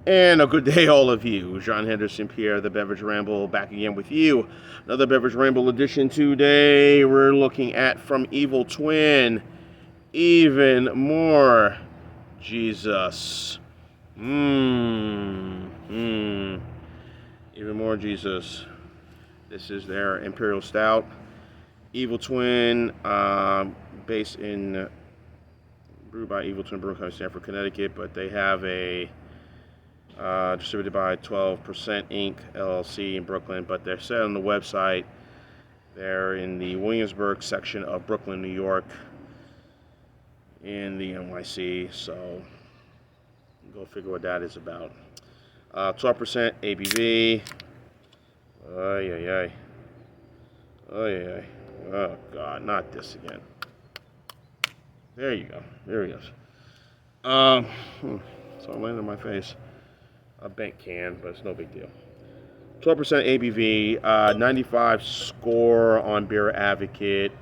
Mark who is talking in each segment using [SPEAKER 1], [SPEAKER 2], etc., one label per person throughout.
[SPEAKER 1] And a good day, all of you. John Henderson Pierre, the Beverage Ramble, back again with you. Another Beverage Ramble edition today. We're looking at From Evil Twin, Even More Jesus. Even More Jesus. This is their Imperial Stout. Evil Twin, based in, brewed by Evil Twin Brewing Company, Stamford, Connecticut, but they have a distributed by 12% Inc. LLC in Brooklyn, but they're set on the website. They're in the Williamsburg section of Brooklyn, New York, in the NYC, so go figure what that is about. 12% ABV. Oh, God, not this again. There you go. There he is. So I'm landing on my face. A bent can, but it's no big deal. 12% ABV, 95 score on Beer Advocate.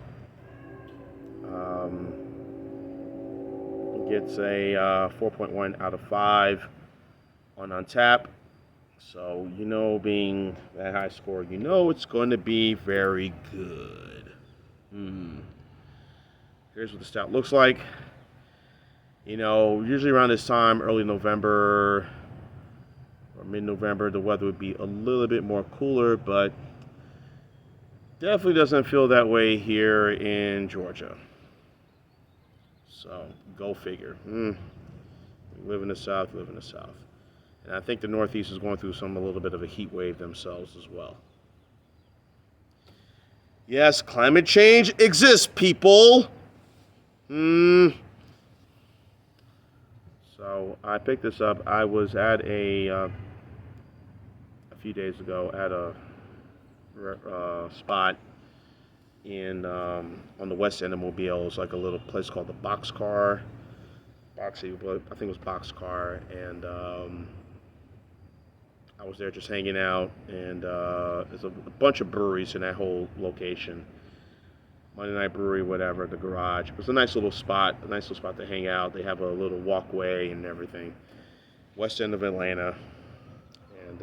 [SPEAKER 1] Gets a 4.1 out of 5 on Untappd. So, being that high score, it's going to be very good. Here's what the stout looks like. Usually around this time, early November or mid-November, the weather would be a little bit more cooler, but definitely doesn't feel that way here in Georgia. So, go figure. You live in the South. And I think the Northeast is going through a little bit of a heat wave themselves as well. Yes, climate change exists, people. So I picked this up. I was at a few days ago at a spot in on the west end of Mobile. It's like a little place called the Boxcar. I think it was Boxcar, and I was there just hanging out. And there's a bunch of breweries in that whole location. Monday Night Brewery, whatever, the garage. It was a nice little spot to hang out. They have a little walkway and everything. West end of Atlanta. And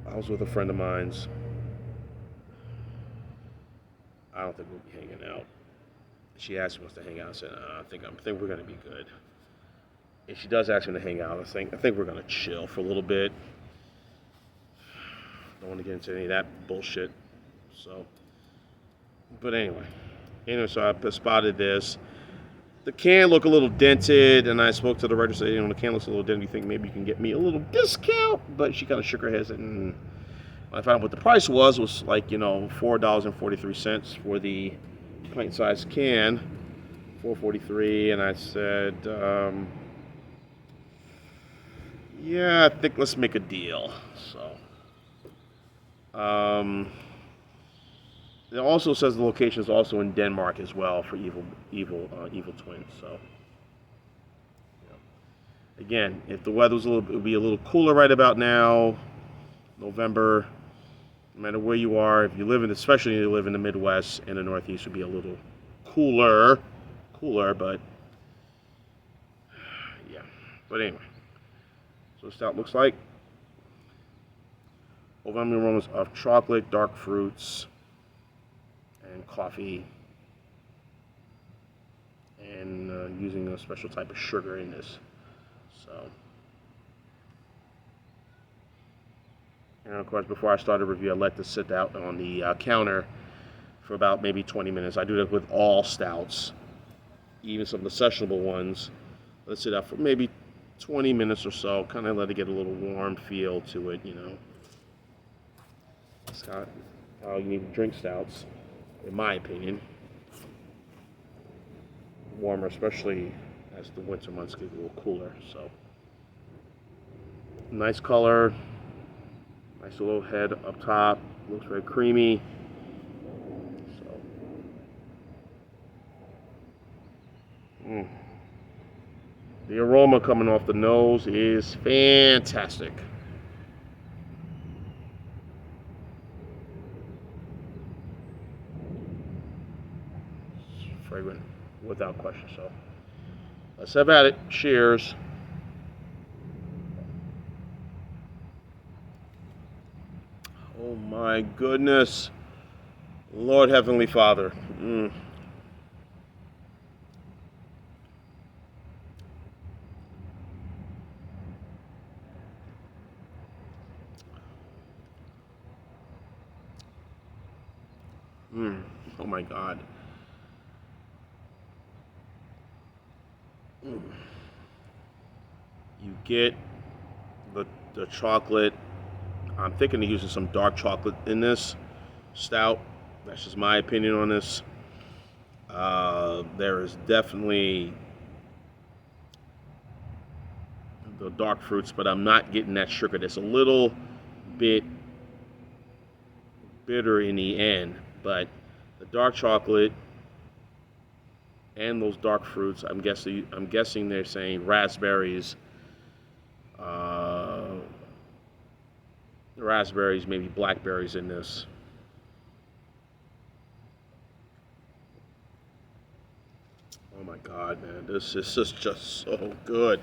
[SPEAKER 1] I was with a friend of mine's. I don't think we'll be hanging out. She asked me to hang out. I said, I think we're going to be good. If she does ask me to hang out, I think we're going to chill for a little bit. Don't want to get into any of that bullshit. But anyway, so I spotted this. The can looked a little dented, and I spoke to the register. The can looks a little dented. You think maybe you can get me a little discount? But she kind of shook her head. And when I found out what the price was like $4.43 for the pint-sized can, $4.43, and I said, yeah, I think let's make a deal. So, it also says the location is also in Denmark as well for Evil Twin. So, again, if the weather would be a little cooler right about now, November, no matter where you are, especially if you live in the Midwest and the Northeast, would be a little cooler, but yeah. But anyway, so the stout looks like overwhelming aromas of chocolate, dark fruits, and coffee, and using a special type of sugar in this. So, and of course, before I start a review, I let this sit out on the counter for about maybe 20 minutes. I do that with all stouts, even some of the sessionable ones. Let it sit out for maybe 20 minutes or so, kind of let it get a little warm feel to it, It's got how you need to drink stouts, in my opinion. Warmer, especially as the winter months get a little cooler. So, nice color, nice little head up top. Looks very creamy. So, the aroma coming off the nose is fantastic. Fragrant, without question. So, let's have at it. Cheers. My goodness. Lord Heavenly Father. Oh my God. You get the chocolate. I'm thinking of using some dark chocolate in this stout. That's just my opinion on this. There is definitely the dark fruits, but I'm not getting that sugar. It's a little bit bitter in the end, but the dark chocolate and those dark fruits, I'm guessing they're saying raspberries, maybe blackberries in this. Oh my God, man, this is just so good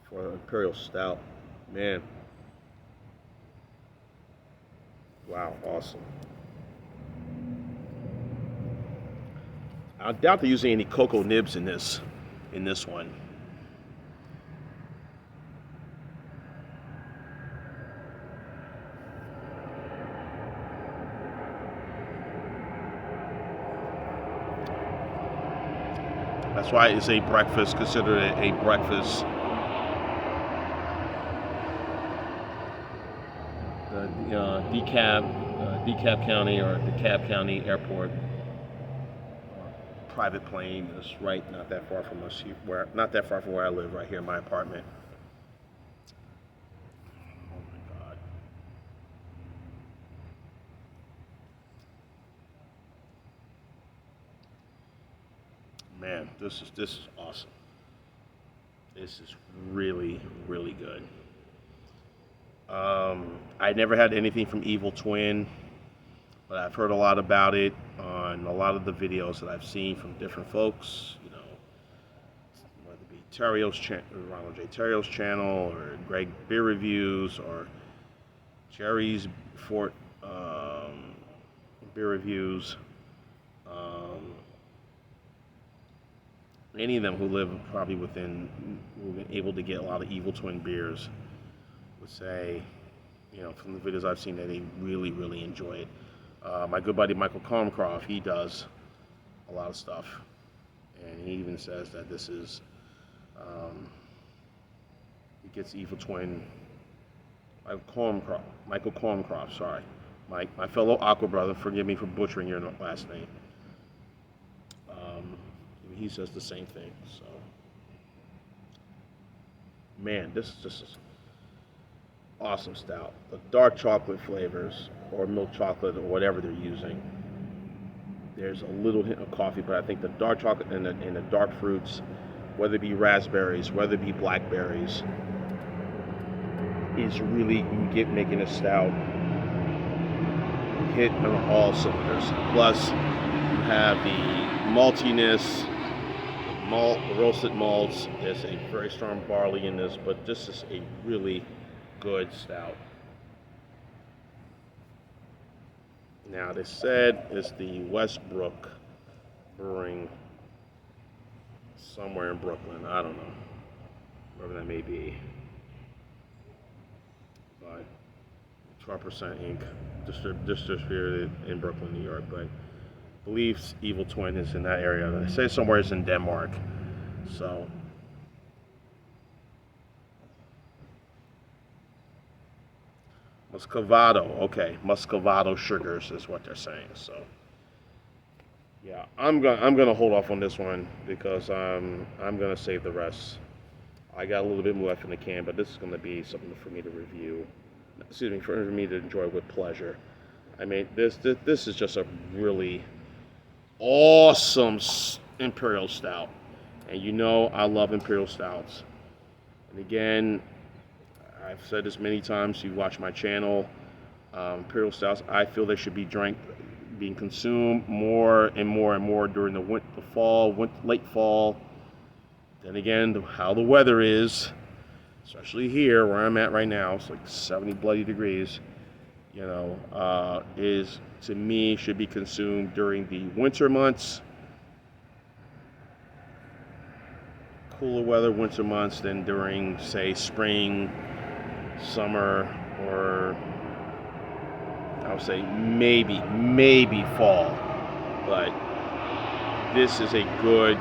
[SPEAKER 1] for an Imperial Stout, man. Wow, awesome. I doubt they're using any cocoa nibs in this one. That's why it's a breakfast, considered a breakfast. The DeKalb County or DeKalb County Airport private plane is right not that far from us, not that far from where I live, right here in my apartment. Oh my God. Man, this is awesome. This is really, really good. I never had anything from Evil Twin, but I've heard a lot about it on a lot of the videos that I've seen from different folks. You know, whether it be Ronald J. Terrio's channel, or Greg Beer Reviews, or Jerry's Fort Beer Reviews. Any of them who live probably who've been able to get a lot of Evil Twin beers would say, you know, from the videos I've seen, that they really, really enjoy it. My good buddy Michael Comcroft, he does a lot of stuff, and he even says that this is, he gets Evil Twin, Michael Comcroft, sorry, my fellow Aqua brother, forgive me for butchering your last name. He says the same thing, so, man, this is just awesome stout. The dark chocolate flavors, or milk chocolate, or whatever they're using. There's a little hint of coffee, but I think the dark chocolate and the dark fruits, whether it be raspberries, whether it be blackberries, is really making a stout hit on all cylinders. Plus, you have the maltiness, the roasted malts. There's a very strong barley in this, but this is a really good stout. Now, they said it's the Westbrook Brewing, somewhere in Brooklyn. I don't know, wherever that may be. But 12% Inc. distributed in Brooklyn, New York. But I believe Evil Twin is in that area. They say somewhere it's in Denmark. So, muscovado, okay, muscovado sugars is what they're saying. So, yeah, I'm gonna hold off on this one because I'm gonna save the rest. I got a little bit more left in the can, but this is gonna be something for me to review. Excuse me, for me to enjoy with pleasure. I mean, this is just a really awesome Imperial Stout, and you know I love Imperial Stouts. And again, I've said this many times. You watch my channel. Imperial Stouts, I feel they should be being consumed more and more and more during the late fall. Then again, how the weather is, especially here where I'm at right now, it's like 70 bloody degrees. is, to me, should be consumed during the winter months, cooler weather winter months, than during, say, spring, summer, or I would say maybe fall. But this is a good,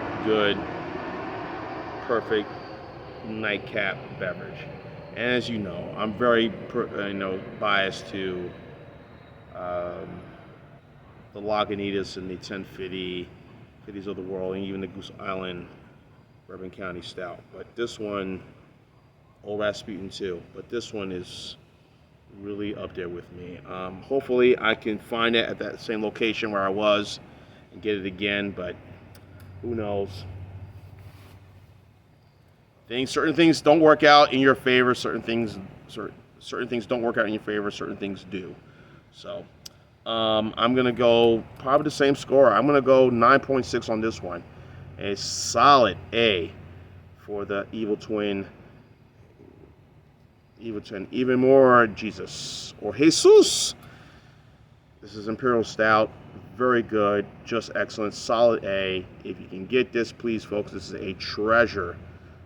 [SPEAKER 1] perfect nightcap beverage. And as you know, I'm very biased to the Lagunitas and the 1050 of the world, and even the Goose Island Bourbon County Stout. But this one, Old Rasputin too. But this one is really up there with me. Hopefully, I can find it at that same location where I was and get it again. But who knows? Certain things don't work out in your favor. Certain things don't work out in your favor. Certain things do. So I'm gonna go probably the same score. I'm gonna go 9.6 on this one. A solid A for the Evil Twin. Even more Jesus or Jesus. This is Imperial Stout. Very good. Just excellent. Solid A. If you can get this, please, folks, this is a treasure.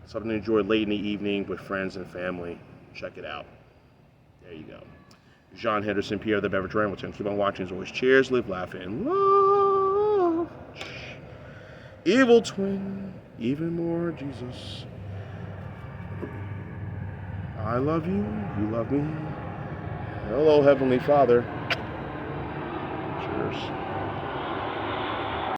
[SPEAKER 1] Something to enjoy late in the evening with friends and family. Check it out. There you go. John Henderson, Pierre the Beverage Rambleton. Keep on watching. As always, cheers, live, laugh, and love. Evil Twin. Even more Jesus. I love you. You love me. Hello, Heavenly Father. Cheers.